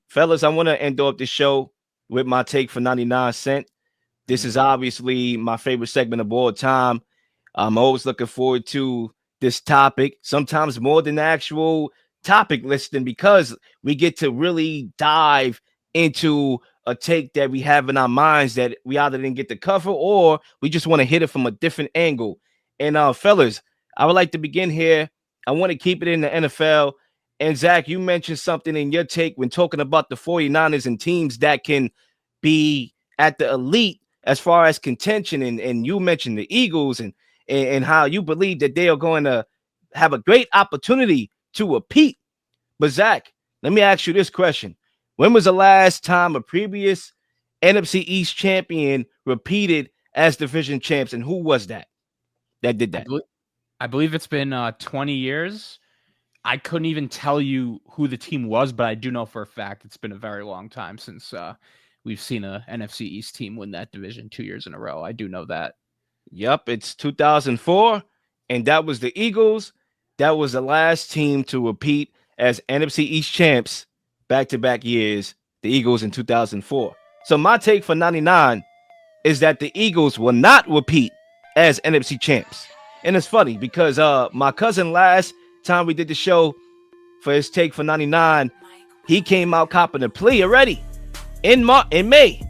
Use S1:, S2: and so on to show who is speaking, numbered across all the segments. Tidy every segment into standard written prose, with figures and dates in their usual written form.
S1: Fellas, I want to end off the show with my take for 99 cent. This is obviously my favorite segment of all time. I'm always looking forward to this topic, sometimes more than the actual topic listing, because we get to really dive into a take that we have in our minds that we either didn't get to cover or we just want to hit it from a different angle. And fellas, I would like to begin here. I want to keep it in the NFL. And Zach, you mentioned something in your take when talking about the 49ers and teams that can be at the elite as far as contention. And you mentioned the Eagles and how you believe that they are going to have a great opportunity to repeat. But Zach, let me ask you this question. When was the last time a previous NFC East champion repeated as division champs, and who was that did that?
S2: I believe it's been 20 years. I couldn't even tell you who the team was, but I do know for a fact it's been a very long time since we've seen a NFC East team win that division 2 years in a row. I do know that.
S1: Yep, it's 2004, and that was the Eagles. That was the last team to repeat as NFC East champs back-to-back years, the Eagles in 2004. So my take for 99 is that the Eagles will not repeat as NFC champs. And it's funny because my cousin last time we did the show for his take for 99, he came out copping a plea already in May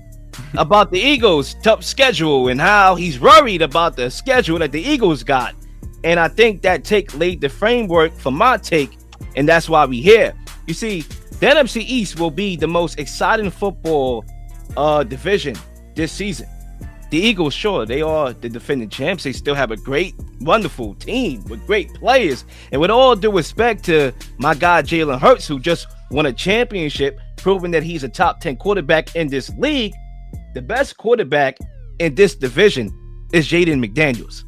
S1: about the Eagles' tough schedule and how he's worried about the schedule that the Eagles got. And I think that take laid the framework for my take, and that's why we here. You see, the NFC East will be the most exciting football division this season. The Eagles, sure, they are the defending champs. They still have a great, wonderful team with great players. And with all due respect to my guy Jalen Hurts, who just won a championship, proving that he's a top 10 quarterback in this league, the best quarterback in this division is Jaden McDaniels.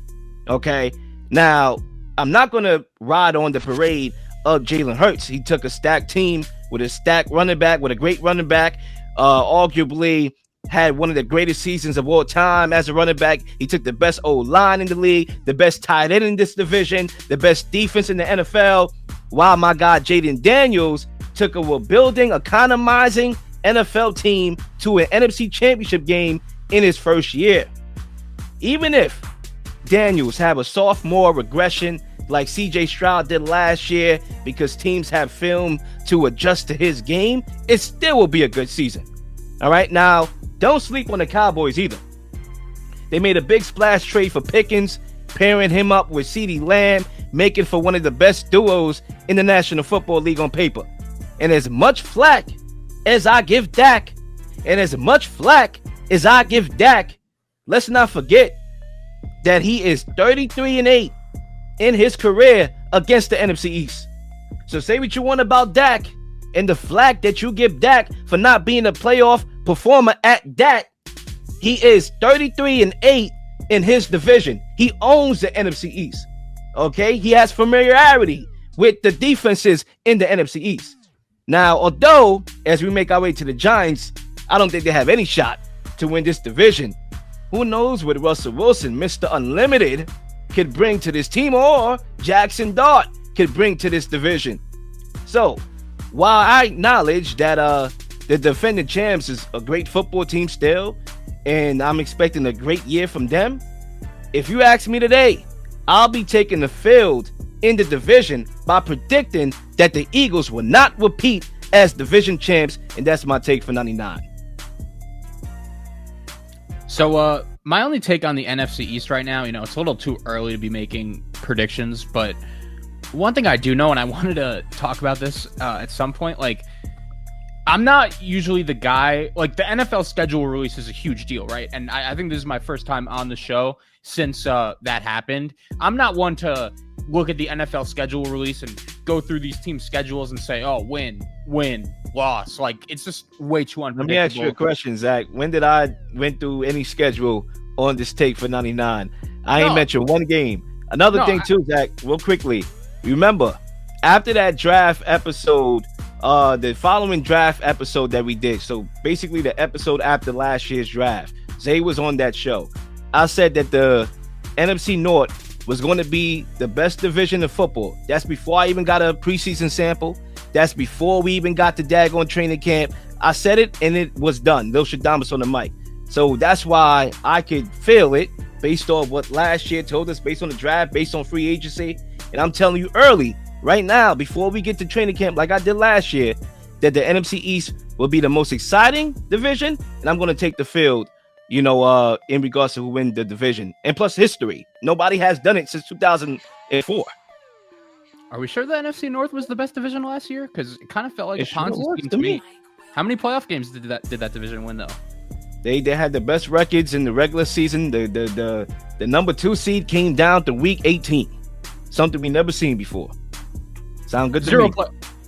S1: Okay? Now, I'm not going to ride on the parade of Jalen Hurts. He took a stacked team with a stacked running back, with a great running back, arguably had one of the greatest seasons of all time as a running back. He took the best O-line in the league, the best tight end in this division, the best defense in the NFL, while my guy Jaden Daniels took a rebuilding, economizing NFL team to an NFC championship game in his first year. Even if Daniels have a sophomore regression like CJ Stroud did last year because teams have film to adjust to his game, it still will be a good season. All right, now, don't sleep on the Cowboys either. They made a big splash trade for Pickens, pairing him up with CeeDee Lamb, making for one of the best duos in the National Football League on paper. And as much flack as I give Dak, let's not forget that he is 33-8 in his career against the NFC East. So say what you want about Dak and the flack that you give Dak for not being a playoff performer at that. He is 33-8 in his division. He owns the NFC East. Okay? He has familiarity with the defenses in the NFC East. Now, although, as we make our way to the Giants, I don't think they have any shot to win this division. Who knows what Russell Wilson, Mr. Unlimited, could bring to this team, or Jackson Dart could bring to this division. So, while I acknowledge that the defending champs is a great football team still, and I'm expecting a great year from them, if you ask me today, I'll be taking the field in the division by predicting that the Eagles will not repeat as division champs, and that's my take for 99.
S2: So, my only take on the NFC East right now, it's a little too early to be making predictions, but one thing I do know, and I wanted to talk about this at some point, I'm not usually the guy, the NFL schedule release is a huge deal, right? And I think this is my first time on the show since that happened. I'm not one to look at the NFL schedule release and go through these team schedules and say, oh, win, loss. It's just way too unpredictable.
S1: Let me ask you a question, Zach. When did I went through any schedule on this take for 99? I ain't mentioned one game. Another thing too, Zach, real quickly. Remember, after that draft episode, the following draft episode that we did, so basically the episode after last year's draft, Zay was on that show. I said that the NFC North was going to be the best division of football. That's before I even got a preseason sample. That's before we even got to daggone training camp. I said it, and it was done. Lil Shadamas on the mic. So that's why I could feel it based on what last year told us, based on the draft, based on free agency. And I'm telling you early, right now, before we get to training camp, like I did last year, that the NFC East will be the most exciting division, and I'm going to take the field, in regards to who win the division. And plus history. Nobody has done it since 2004.
S2: Are we sure the NFC North was the best division last year? Because it kind of felt like
S1: It
S2: a Ponzi
S1: sure
S2: scheme to me. How many playoff games did that division win, though?
S1: They had the best records in the regular season. The number 2 seed came down to week 18. Something we never seen before. Sound good to me?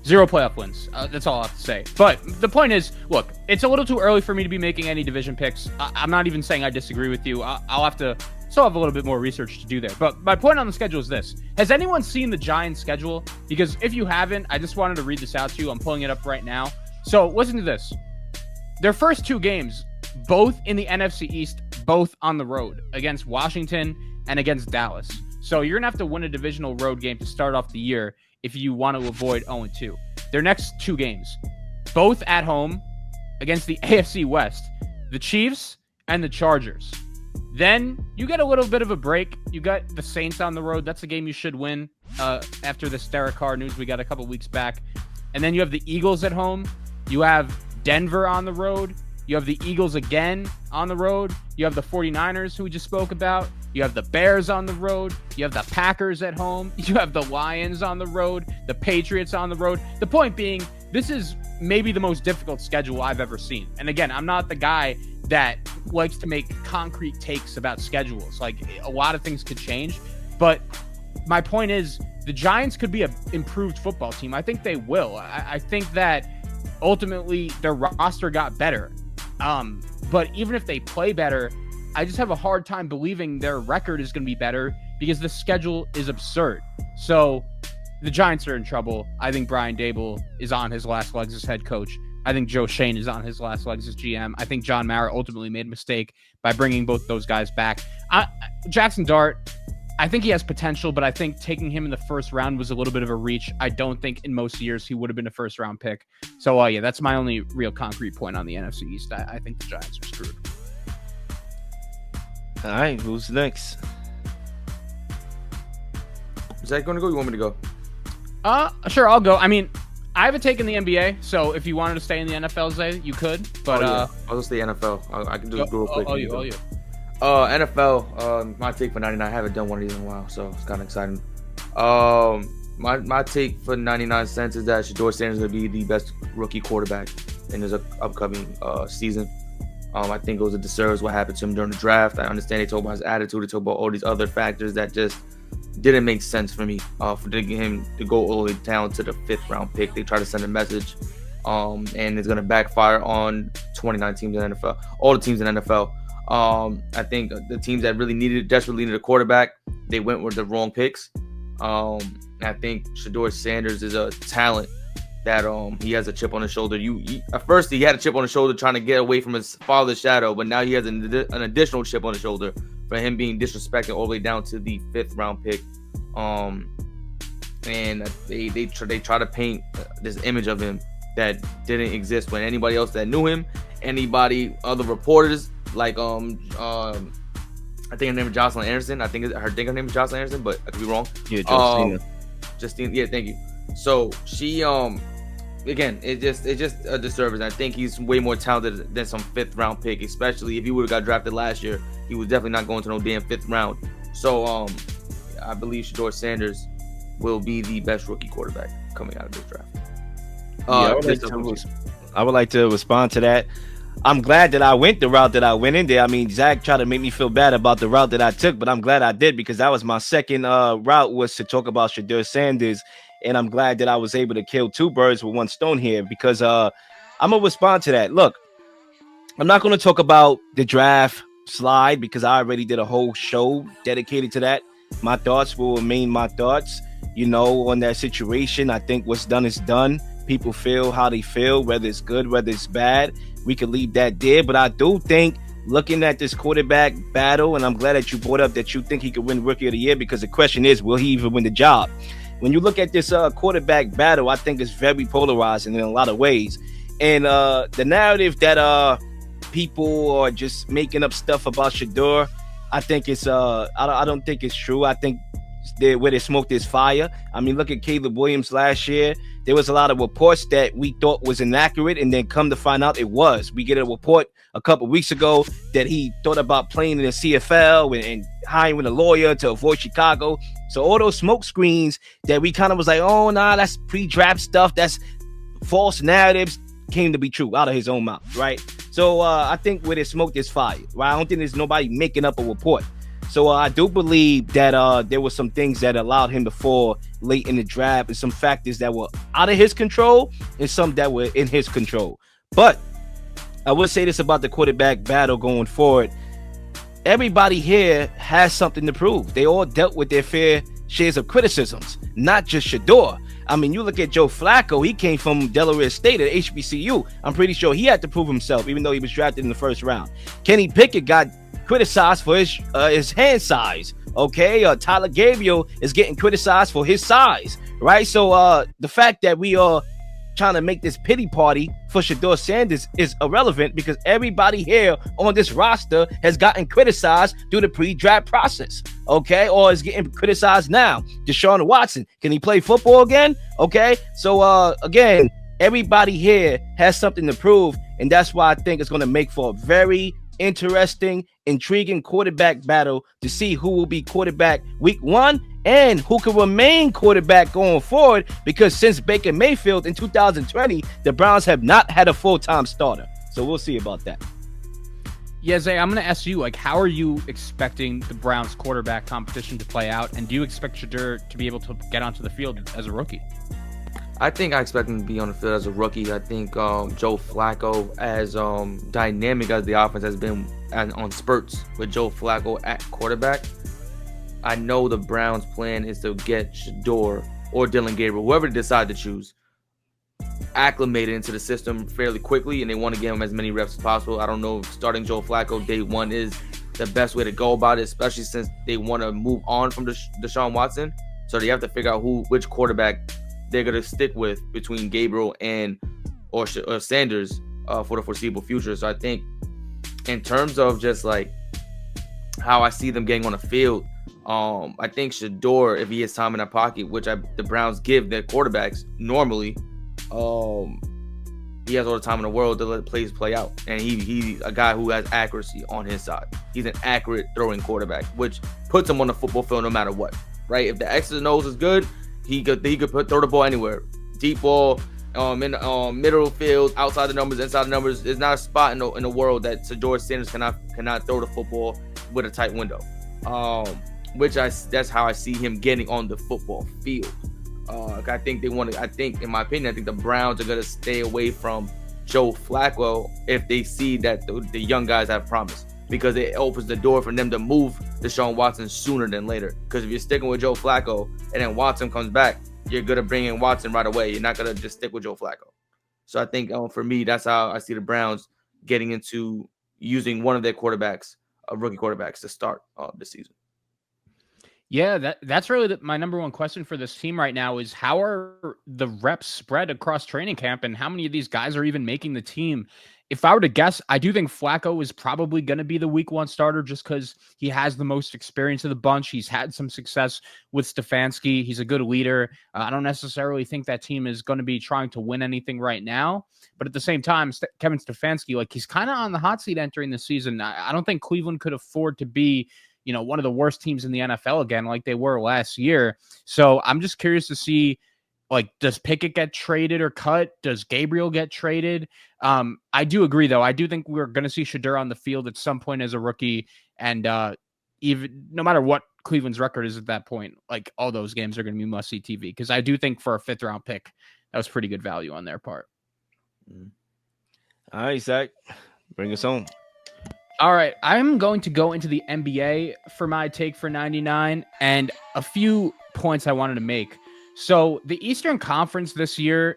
S2: Zero playoff wins. That's all I have to say. But the point is, look, it's a little too early for me to be making any division picks. I'm not even saying I disagree with you. I'll have to still have a little bit more research to do there. But my point on the schedule is this. Has anyone seen the Giants schedule? Because if you haven't, I just wanted to read this out to you. I'm pulling it up right now. So listen to this. Their first 2 games, both in the NFC East, both on the road against Washington and against Dallas. So you're going to have to win a divisional road game to start off the year if you want to avoid 0-2. Their next 2 games, both at home against the AFC West, the Chiefs and the Chargers. Then you get a little bit of a break. You got the Saints on the road. That's a game you should win after this Derek Carr news we got a couple weeks back. And then you have the Eagles at home. You have Denver on the road. You have the Eagles again on the road. You have the 49ers, who we just spoke about. You have the Bears on the road. You have the Packers at home. You have the Lions on the road. The Patriots on the road. The point being, this is maybe the most difficult schedule I've ever seen. And again, I'm not the guy that likes to make concrete takes about schedules. Like, a lot of things could change. But my point is, the Giants could be an improved football team. I think they will. I think that ultimately their roster got better. But even if they play better, I just have a hard time believing their record is going to be better because the schedule is absurd. So the Giants are in trouble. I think Brian Dable is on his last legs as head coach. I think Joe Shane is on his last legs as GM. I think John Mara ultimately made a mistake by bringing both those guys back. Jackson Dart, I think he has potential, but I think taking him in the first round was a little bit of a reach. I don't think in most years he would have been a first round pick. So yeah, that's my only real concrete point on the NFC East. I think the Giants are screwed.
S1: All right, who's next?
S3: Is that going to go? You want me to
S2: go? Sure, I'll go. I mean, I haven't taken the NBA, so if you wanted to stay in the NFL, Zay, you could. But
S3: I'll just stay NFL. I can do it real quick.
S2: You.
S3: NFL. My take for 99. I haven't done one of these in a while, so it's kind of exciting. My take for 99 cents is that Shedeur Sanders is going to be the best rookie quarterback in his upcoming season. I think it was a disservice what happened to him during the draft. I understand they talk about his attitude, they talk about all these other factors that just didn't make sense for me. For him to go all the way down to the 5th round pick, they try to send a message, and it's gonna backfire on 29 teams in the NFL, all the teams in the NFL. I think the teams that desperately needed a quarterback, they went with the wrong picks. I think Shedeur Sanders is a talent that he has a chip on his shoulder. At first he had a chip on his shoulder trying to get away from his father's shadow, but now he has an additional chip on his shoulder for him being disrespected all the way down to the 5th round pick. And they try to paint this image of him that didn't exist when anybody else that knew him, other reporters like I think her name is Jocelyn Anderson. I think her name is Jocelyn Anderson, but I could be wrong.
S1: Yeah,
S3: Justine. Yeah, thank you. So she again, it's just a disservice. I think he's way more talented than some 5th round pick, especially if he would have got drafted last year. He was definitely not going to no damn 5th round. So I believe Shedeur Sanders will be the best rookie quarterback coming out of this draft.
S1: I would like to respond to that. I'm glad that I went the route that I went in there. I mean, Zach tried to make me feel bad about the route that I took, but I'm glad I did because that was my second route, was to talk about Shedeur Sanders. And I'm glad that I was able to kill 2 birds with 1 stone here because I'm going to respond to that. Look, I'm not going to talk about the draft slide because I already did a whole show dedicated to that. My thoughts will remain my thoughts, on that situation. I think what's done is done. People feel how they feel, whether it's good, whether it's bad. We could leave that there. But I do think looking at this quarterback battle, and I'm glad that you brought up that you think he could win Rookie of the Year because the question is, will he even win the job? when you look at this quarterback battle, I think it's very polarizing in a lot of ways. And the narrative that people are just making up stuff about Shedeur, I think it's I don't think it's true. I think where they smoke there's fire. I mean, look at Caleb Williams last year. There was a lot of reports that we thought was inaccurate, and then come to find out it was. We get a report a couple weeks ago that he thought about playing in the CFL and hiring a lawyer to avoid Chicago. So all those smoke screens that we kind of was like, oh, nah, that's pre-draft stuff. That's false narratives, came to be true out of his own mouth, right? So I think where there's smoke, there's fire, right? I don't think there's nobody making up a report. So I do believe that there were some things that allowed him to fall late in the draft and some factors that were out of his control and some that were in his control. But I will say this about the quarterback battle going forward. Everybody here has something to prove. They all dealt with their fair shares of criticisms, not just Shedeur. I mean, you look at Joe Flacco, he came from Delaware State at HBCU. I'm pretty sure he had to prove himself, even though he was drafted in the first round. Kenny Pickett got criticized for his hand size. Okay, Tyler Gabriel is getting criticized for his size, right? So the fact that we are trying to make this pity party for Shedeur Sanders is irrelevant because everybody here on this roster has gotten criticized through the pre-draft process, okay, or is getting criticized now. Deshaun Watson, can he play football again? Okay, so again, everybody here has something to prove, and that's why I think it's going to make for a very interesting, intriguing quarterback battle to see who will be quarterback week 1 and who can remain quarterback going forward, because since Baker Mayfield in 2020, the Browns have not had a full-time starter. So we'll see about that.
S2: Yeah, Zay, I'm going to ask you, like, how are you expecting the Browns quarterback competition to play out? And do you expect Shedeur to be able to get onto the field as a rookie?
S3: I think I expect him to be on the field as a rookie. I think Joe Flacco, as dynamic as the offense has been on spurts with Joe Flacco at quarterback, I know the Browns' plan is to get Shedeur or Dylan Gabriel, whoever they decide to choose, acclimated into the system fairly quickly, and they want to give him as many reps as possible. I don't know if starting Joe Flacco day one is the best way to go about it, especially since they want to move on from Deshaun Watson. So they have to figure out which quarterback they're going to stick with between Gabriel or Sanders for the foreseeable future. So I think in terms of just like how I see them getting on the field, I think Shedeur, if he has time in that pocket, which the Browns give their quarterbacks normally, he has all the time in the world to let the plays play out. And he's a guy who has accuracy on his side. He's an accurate throwing quarterback, which puts him on the football field no matter what, right? If the X's and O's is good, he could throw the ball anywhere. Deep ball, in middle field, outside the numbers, inside the numbers. There's not a spot in the world that Shedeur Sanders cannot throw the football with a tight window. That's how I see him getting on the football field. I think in my opinion, I think the Browns are going to stay away from Joe Flacco if they see that the young guys have promise, because it opens the door for them to move Deshaun Watson sooner than later. Because if you're sticking with Joe Flacco and then Watson comes back, you're going to bring in Watson right away. You're not going to just stick with Joe Flacco. So I think for me, that's how I see the Browns getting into using one of their quarterbacks, rookie quarterbacks, to start this season.
S2: Yeah, that's really my number one question for this team right now is how are the reps spread across training camp and how many of these guys are even making the team? If I were to guess, I do think Flacco is probably going to be the week 1 starter just because he has the most experience of the bunch. He's had some success with Stefanski. He's a good leader. I don't necessarily think that team is going to be trying to win anything right now. But at the same time, Kevin Stefanski, like, he's kind of on the hot seat entering the season. I don't think Cleveland could afford to be, one of the worst teams in the NFL again, like they were last year. So I'm just curious to see, like, does Pickett get traded or cut? Does Gabriel get traded? I do agree, though. I do think we're going to see Shedeur on the field at some point as a rookie. And even no matter what Cleveland's record is at that point, like, all those games are going to be must-see TV. Because I do think for a 5th-round pick, that was pretty good value on their part.
S1: All right, Zach, bring us home.
S2: All right, I'm going to go into the NBA for my take for 99 and a few points I wanted to make. So the Eastern Conference this year,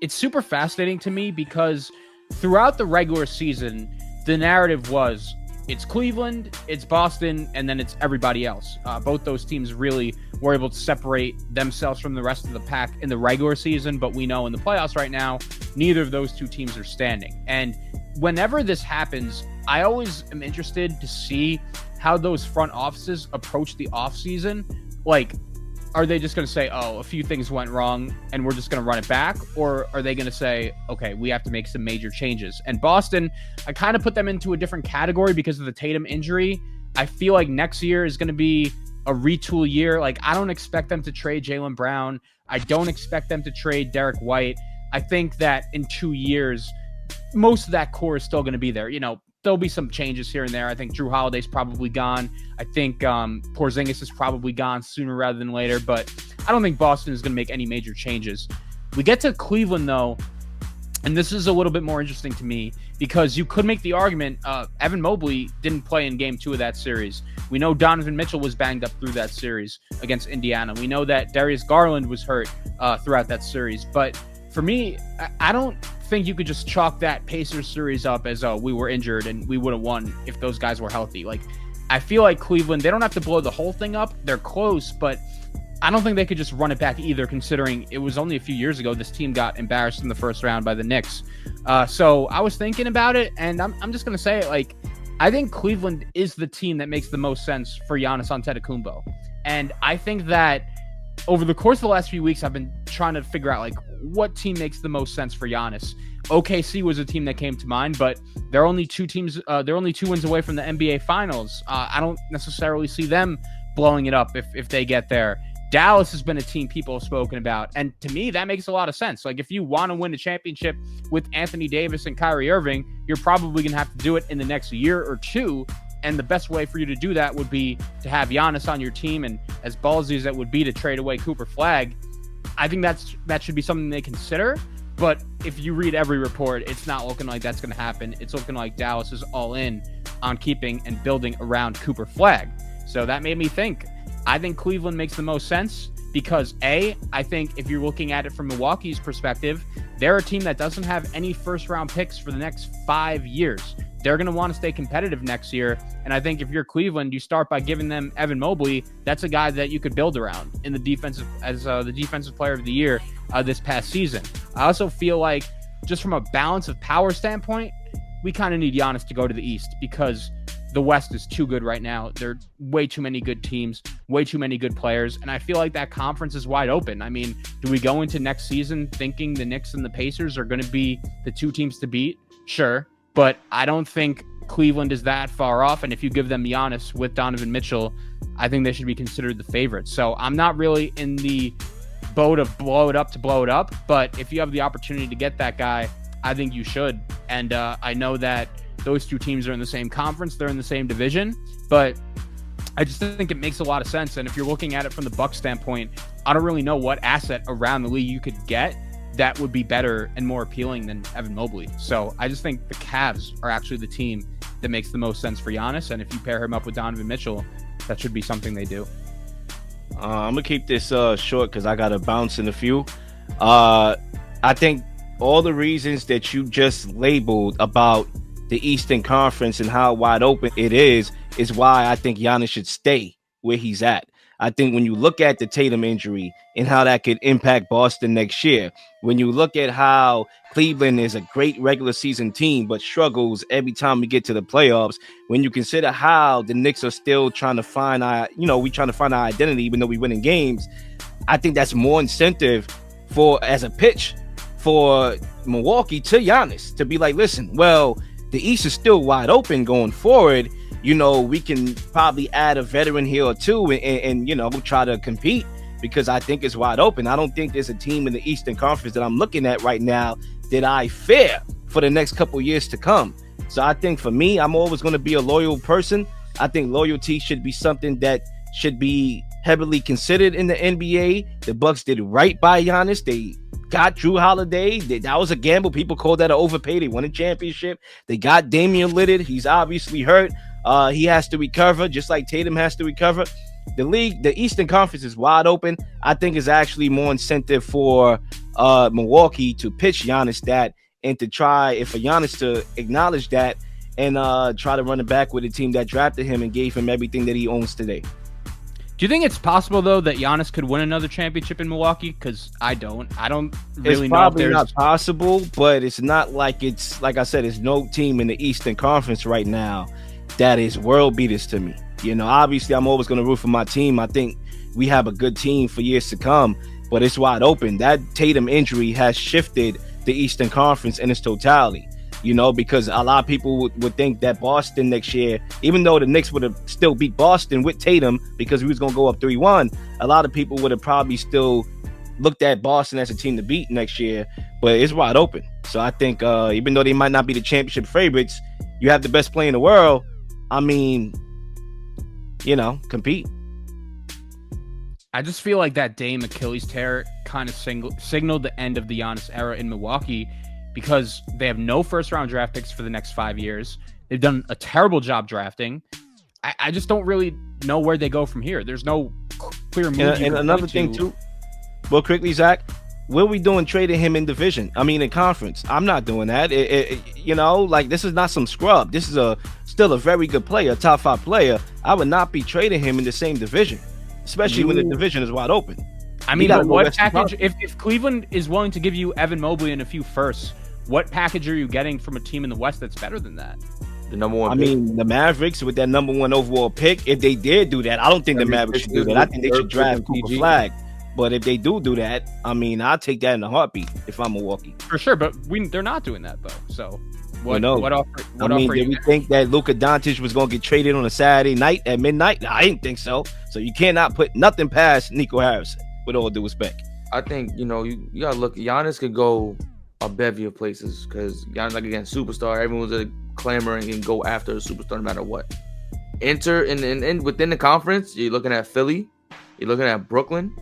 S2: it's super fascinating to me because throughout the regular season, the narrative was it's Cleveland, it's Boston, and then it's everybody else. Both those teams really were able to separate themselves from the rest of the pack in the regular season, but we know in the playoffs right now, neither of those two teams are standing. And whenever this happens, I always am interested to see how those front offices approach the offseason. Like, are they just going to say, oh, a few things went wrong and we're just going to run it back? Or are they going to say, okay, we have to make some major changes? And Boston, I kind of put them into a different category because of the Tatum injury. I feel like next year is going to be a retool year. Like, I don't expect them to trade Jaylen Brown. I don't expect them to trade Derek White. I think that in 2 years, most of that core is still going to be there. You know, there'll be some changes here and there. I think Drew Holiday's probably gone. I think Porzingis is probably gone sooner rather than later, but I don't think Boston is going to make any major changes. We get to Cleveland, though, and this is a little bit more interesting to me because you could make the argument Evan Mobley didn't play in Game 2 of that series. We know Donovan Mitchell was banged up through that series against Indiana. We know that Darius Garland was hurt throughout that series. But for me, I don't think you could just chalk that Pacers series up as we were injured and we would have won if those guys were healthy. Like, I feel like Cleveland, they don't have to blow the whole thing up. They're close, but I don't think they could just run it back either, considering it was only a few years ago this team got embarrassed in the first round by the Knicks. So I was thinking about it, and I'm just going to say it, like, I think Cleveland is the team that makes the most sense for Giannis Antetokounmpo. And I think that over the course of the last few weeks, I've been trying to figure out, like, what team makes the most sense for Giannis. OKC was a team that came to mind, but they're only two wins away from the NBA Finals. I don't necessarily see them blowing it up if they get there. Dallas has been a team people have spoken about, and to me, that makes a lot of sense. Like, if you want to win a championship with Anthony Davis and Kyrie Irving, you're probably going to have to do it in the next year or two, and the best way for you to do that would be to have Giannis on your team, and as ballsy as that would be to trade away Cooper Flagg, I think that should be something they consider. But if you read every report, it's not looking like that's going to happen. It's looking like Dallas is all in on keeping and building around Cooper Flagg. So that made me think. I think Cleveland makes the most sense because, A, I think if you're looking at it from Milwaukee's perspective, they're a team that doesn't have any first-round picks for the next 5 years. They're going to want to stay competitive next year. And I think if you're Cleveland, you start by giving them Evan Mobley. That's a guy that you could build around in the defensive as the defensive player of the year this past season. I also feel like just from a balance of power standpoint, we kind of need Giannis to go to the East because the West is too good right now. There are way too many good teams, way too many good players, and I feel like that conference is wide open. I mean, do we go into next season thinking the Knicks and the Pacers are going to be the two teams to beat? Sure, but I don't think Cleveland is that far off, and if you give them Giannis with Donovan Mitchell, I think they should be considered the favorites. So I'm not really in the boat of blow it up to blow it up, but if you have the opportunity to get that guy, I think you should. And I know that those two teams are in the same conference, they're in the same division, but I just think it makes a lot of sense. And if you're looking at it from the Bucks standpoint, I don't really know what asset around the league you could get that would be better and more appealing than Evan Mobley. So I just think the Cavs are actually the team that makes the most sense for Giannis. And if you pair him up with Donovan Mitchell, that should be something they do.
S1: I'm going to keep this short because I got to bounce in a few. I think all the reasons that you just labeled about the Eastern Conference and how wide open it is why I think Giannis should stay where he's at. I think when you look at the Tatum injury and how that could impact Boston next year, when you look at how Cleveland is a great regular season team but struggles every time we get to the playoffs, when you consider how the Knicks are still trying to find our identity even though we win in games, I think that's more incentive as a pitch for Milwaukee to Giannis to be like, listen, well, the East is still wide open going forward. You know, we can probably add a veteran here or two and you know, try to compete because I think it's wide open. I don't think there's a team in the Eastern Conference that I'm looking at right now that I fear for the next couple years to come. So I think for me, I'm always going to be a loyal person. I think loyalty should be something that should be heavily considered in the NBA. The Bucks did right by Giannis. They got Drew Holiday. That was a gamble. People called that an overpay. They won a championship. They got Damian Lillard. He's obviously hurt. He has to recover, just like Tatum has to recover. The Eastern Conference is wide open. I think it's actually more incentive for Milwaukee to pitch Giannis that and to try, if for Giannis to acknowledge that and try to run it back with a team that drafted him and gave him everything that he owns today.
S2: Do you think it's possible though that Giannis could win another championship in Milwaukee? Because I don't really
S1: It's
S2: know.
S1: probably not possible, but it's not like it's like I said. There's no team in the Eastern Conference right now that is world beaters to me. You know, obviously, I'm always going to root for my team. I think we have a good team for years to come, but it's wide open. That Tatum injury has shifted the Eastern Conference in its totality. You know, because a lot of people would think that Boston next year, even though the Knicks would have still beat Boston with Tatum because we was going to go up 3-1, a lot of people would have probably still looked at Boston as a team to beat next year, but it's wide open. So I think even though they might not be the championship favorites, you have the best player in the world. I mean, you know, compete.
S2: I just feel like that Dame Achilles tear kind of signaled the end of the Giannis era in Milwaukee, because they have no first-round draft picks for the next 5 years. They've done a terrible job drafting. I just don't really know where they go from here. There's no clear move.
S1: And another thing, too, well, quickly, Zach, what are we doing trading him in division? I mean, in conference. I'm not doing that. You know, like, this is not some scrub. This is still a very good player, a top 5 player. I would not be trading him in the same division, especially when the division is wide open.
S2: I mean, but what package? If Cleveland is willing to give you Evan Mobley and a few firsts, what package are you getting from a team in the West that's better than that?
S3: The number one.
S1: I mean, the Mavericks with that number 1 overall pick. If they did do that, I don't think the Mavericks should do that. I think they should draft Cooper Flag. But if they do that, I mean, I'll take that in a heartbeat if I'm Milwaukee.
S2: For sure, but they're not doing that though. So what offer?
S1: Did we think that Luka Doncic was going to get traded on a Saturday night at midnight? No, I didn't think so. So you cannot put nothing past Nico Harrison, with all due respect.
S3: I think, you know, you got to look. Giannis could go a bevy of places because Giannis, like, again, superstar. Everyone's clamoring and go after a superstar no matter what. Enter in within the conference, you're looking at Philly, you're looking at Brooklyn,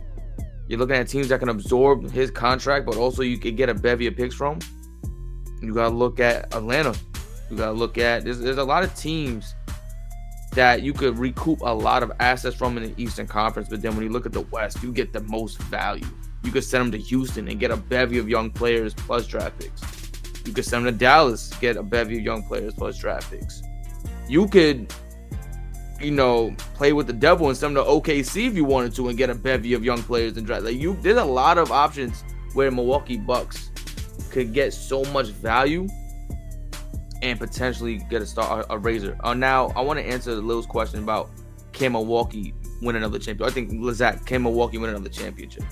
S3: you're looking at teams that can absorb his contract, but also you could get a bevy of picks from. You got to look at Atlanta. You got to look at there's a lot of teams that you could recoup a lot of assets from in the Eastern Conference, but then when you look at the West, you get the most value. You could send them to Houston and get a bevy of young players plus draft picks. You could send them to Dallas, get a bevy of young players plus draft picks. You could, you know, play with the devil and send them to OKC if you wanted to and get a bevy of young players and draft. There's a lot of options where Milwaukee Bucks could get so much value and potentially get a razor. Now, I want to answer Leel's question about can Milwaukee win another championship. I think, Zach, can Milwaukee win another championship?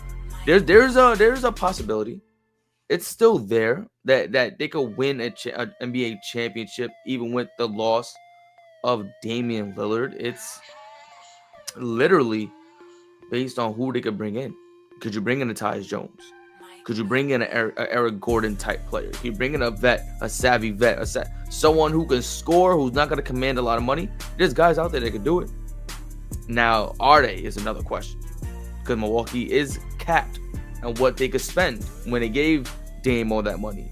S3: There's a possibility. It's still there that they could win an NBA championship even with the loss of Damian Lillard. It's literally based on who they could bring in. Could you bring in a Tyus Jones? Could you bring in an Eric Gordon type player? Could you bring in a vet, a savvy vet, someone who can score, who's not going to command a lot of money? There's guys out there that can do it. Now, are they is another question. Because Milwaukee is capped on what they could spend when they gave Dame all that money.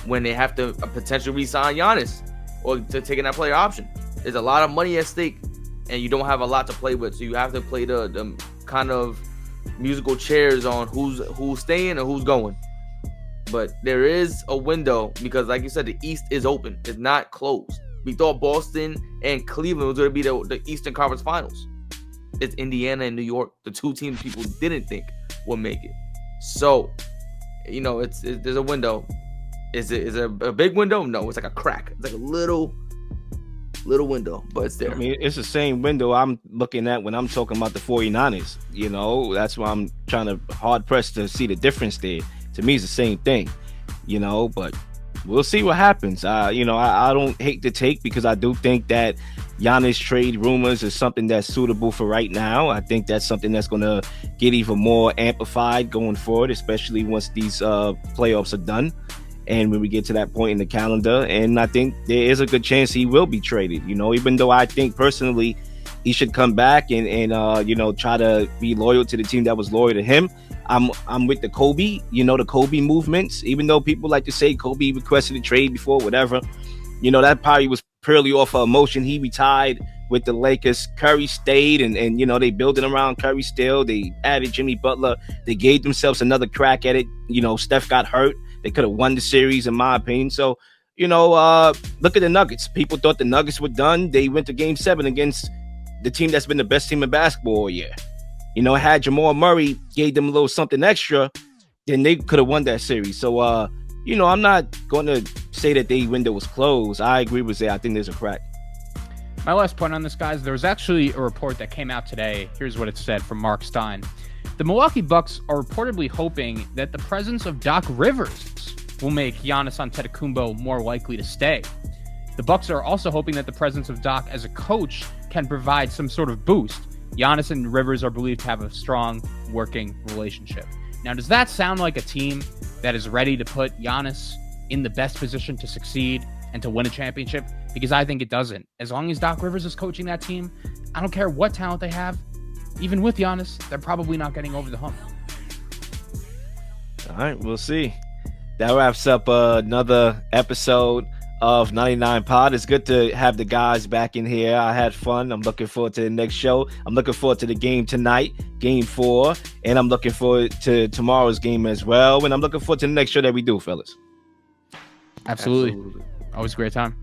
S3: When they have to potentially re-sign Giannis or to taking that player option. There's a lot of money at stake and you don't have a lot to play with. So you have to play the kind of musical chairs on who's staying and who's going. But there is a window because, like you said, the East is open. It's not closed. We thought Boston and Cleveland was going to be the Eastern Conference Finals. It's Indiana and New York, the two teams people didn't think would make it. So, you know, there's a window. Is it a big window? No, it's like a crack. It's like a little window, but it's there.
S1: I mean, it's the same window I'm looking at when I'm talking about the 49ers. You know, that's why I'm trying to hard pressed to see the difference there. To me, it's the same thing, you know, but we'll see what happens. You know, I don't hate the take because I do think that Giannis trade rumors is something that's suitable for right now. I think that's something that's going to get even more amplified going forward, especially once these playoffs are done and when we get to that point in the calendar. And I think there is a good chance he will be traded, you know, even though I think personally he should come back and you know, try to be loyal to the team that was loyal to him. I'm with the Kobe, you know, the Kobe movements, even though people like to say Kobe requested a trade before, whatever. You know, that probably was purely off of emotion. He retired with the Lakers. Curry stayed, and you know, they built it around Curry still. They added Jimmy Butler. They gave themselves another crack at it. You know, Steph got hurt. They could have won the series, in my opinion. So look at the Nuggets. People thought the Nuggets were done. They went to Game 7 against the team that's been the best team in basketball all year. Had Jamal Murray gave them a little something extra, then they could have won that series. So, I'm not going to say that the window was closed. I agree with Zay. I think there's a crack.
S2: My last point on this, guys, there was actually a report that came out today. Here's what it said from Mark Stein. The Milwaukee Bucks are reportedly hoping that the presence of Doc Rivers will make Giannis Antetokounmpo more likely to stay. The Bucks are also hoping that the presence of Doc as a coach can provide some sort of boost. Giannis and Rivers are believed to have a strong working relationship. Now, does that sound like a team that is ready to put Giannis in the best position to succeed and to win a championship? Because I think it doesn't. As long as Doc Rivers is coaching that team, I don't care what talent they have. Even with Giannis, they're probably not getting over the hump.
S1: All right, we'll see. That wraps up another episode of 99 Pod. It's good to have the guys back in here. I had fun. I'm looking forward to the next show. I'm looking forward to the game tonight, Game 4, and I'm looking forward to tomorrow's game as well. And I'm looking forward to the next show that we do, fellas.
S2: Absolutely. Always a great time.